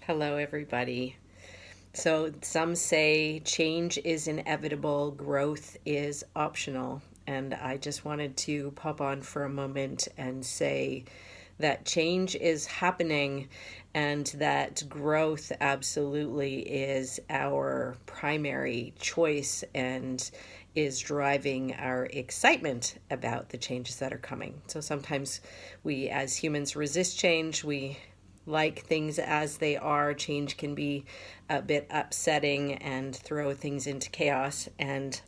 Hello, everybody. So, some say change is inevitable, growth is optional. And I just wanted to pop on for a moment and say that change is happening and that growth absolutely is our primary choice and is driving our excitement about the changes that are coming. So sometimes we as humans resist change. We like things as they are. Change can be a bit upsetting and throw things into chaos. And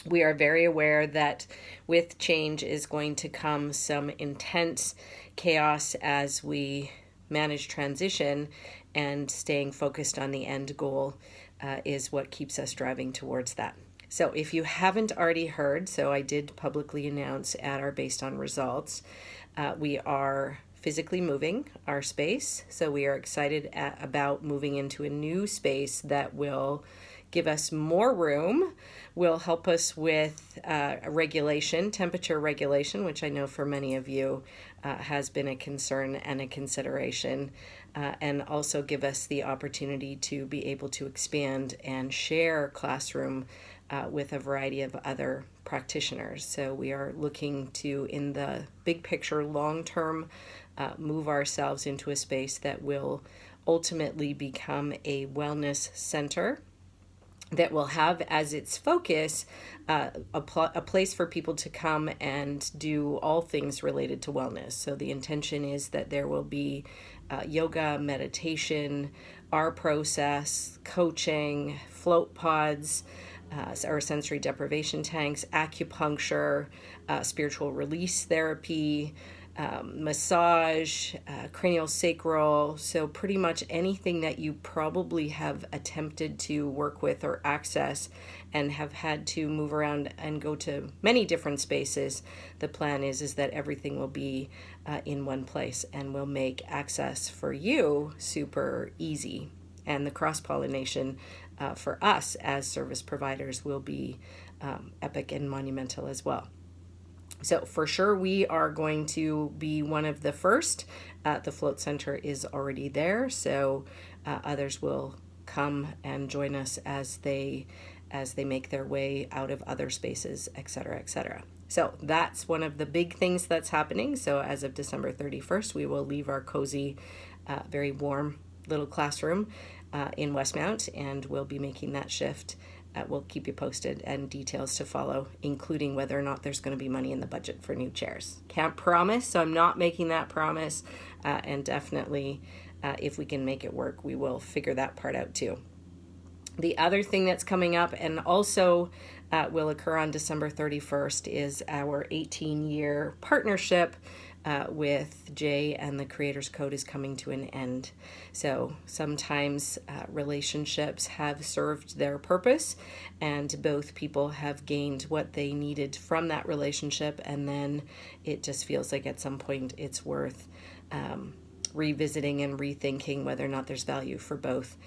we are very aware that with change is going to come some intense chaos as we manage transition, and staying focused on the end goal is what keeps us driving towards that. So, if you haven't already heard, so I did publicly announce at our Based on Results, we are physically moving our space. So we are excited about moving into a new space that will give us more room, will help us with regulation, temperature regulation, which I know for many of you has been a concern and a consideration, and also give us the opportunity to be able to expand and share classroom with a variety of other practitioners. So we are looking to, in the big picture, long term, move ourselves into a space that will ultimately become a wellness center that will have as its focus a place for people to come and do all things related to wellness. So the intention is that there will be yoga, meditation, our process, coaching, float pods, or sensory deprivation tanks, acupuncture, spiritual release therapy, massage, cranial sacral. So pretty much anything that you probably have attempted to work with or access and have had to move around and go to many different spaces. The plan is that everything will be in one place and will make access for you super easy. And the cross-pollination for us as service providers will be epic and monumental as well. So for sure, we are going to be one of the first. The Float Center is already there, so others will come and join us as they make their way out of other spaces, etc., etc. So that's one of the big things that's happening. So as of December 31st, we will leave our cozy, very warm little classroom in Westmount, and we'll be making that shift. We'll keep you posted and details to follow, including whether or not there's going to be money in the budget for new chairs. Can't promise, so I'm not making that promise. And definitely, if we can make it work, we will figure that part out too. The other thing that's coming up and also will occur on December 31st is our 18-year partnership with Jay and the Creators Code is coming to an end. So sometimes relationships have served their purpose and both people have gained what they needed from that relationship, and then it just feels like at some point it's worth revisiting and rethinking whether or not there's value for both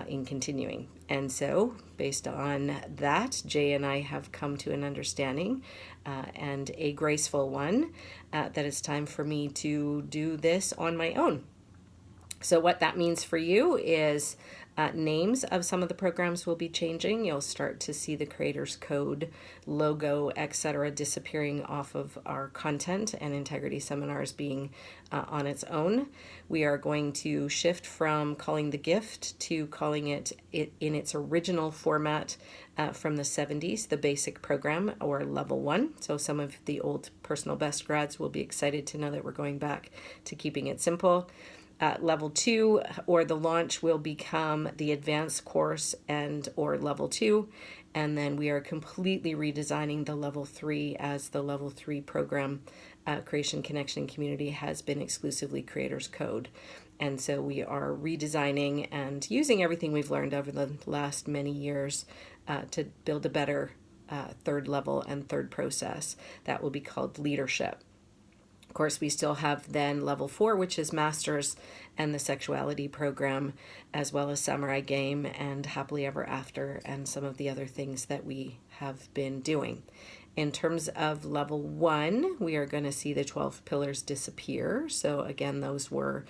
in continuing. And so, based on that, Jay and I have come to an understanding and a graceful one that it's time for me to do this on my own. So what that means for you is names of some of the programs will be changing. You'll start to see the Creators Code logo, etc., disappearing off of our content, and Integrity Seminars being on its own. We are going to shift from calling the gift to calling it in its original format from the 70s, the basic program, or level 1. So some of the old personal best grads will be excited to know that we're going back to keeping it simple. Level 2 or the launch will become the advanced course and or level 2, and then we are completely redesigning the level 3 as the level 3 program. Creation, Connection, and Community has been exclusively Creators Code, and so we are redesigning and using everything we've learned over the last many years to build a better third level and third process that will be called Leadership. Of course, we still have then level 4, which is Masters and the Sexuality program, as well as Samurai Game and Happily Ever After, and some of the other things that we have been doing. In terms of level 1, we are going to see the 12 pillars disappear. So again, those were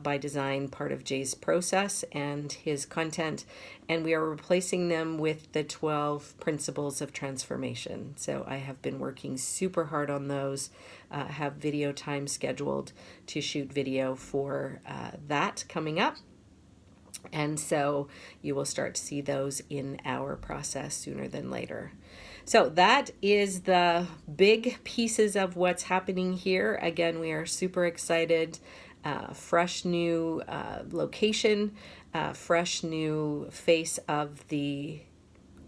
by design, part of Jay's process and his content, and we are replacing them with the 12 principles of transformation. So I have been working super hard on those, have video time scheduled to shoot video for that coming up. And so you will start to see those in our process sooner than later. So that is the big pieces of what's happening here. Again, we are super excited. Fresh new location, fresh new face of the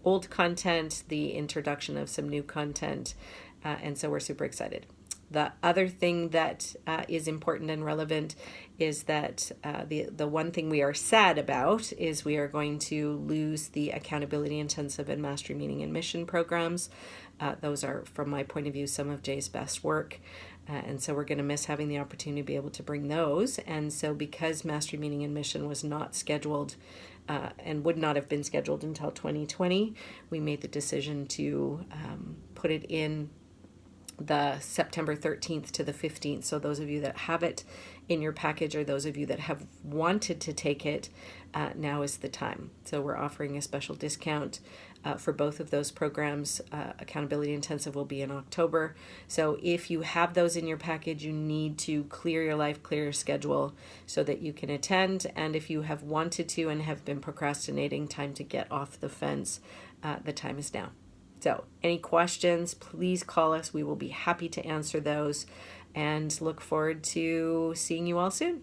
old content, the introduction of some new content, and so we're super excited. The other thing that is important and relevant is that the one thing we are sad about is we are going to lose the accountability intensive and mastery meaning and mission programs. Those are, from my point of view, some of Jay's best work. And so we're going to miss having the opportunity to be able to bring those. And so because Mastery, Meaning, and Mission was not scheduled and would not have been scheduled until 2020, we made the decision to put it in the September 13th to the 15th. So those of you that have it in your package, or those of you that have wanted to take it, now is the time. So we're offering a special discount for both of those programs. Accountability Intensive will be in October. So if you have those in your package, you need to clear your life, clear your schedule so that you can attend. And if you have wanted to and have been procrastinating, time to get off the fence, the time is now. So any questions, please call us. We will be happy to answer those, and look forward to seeing you all soon.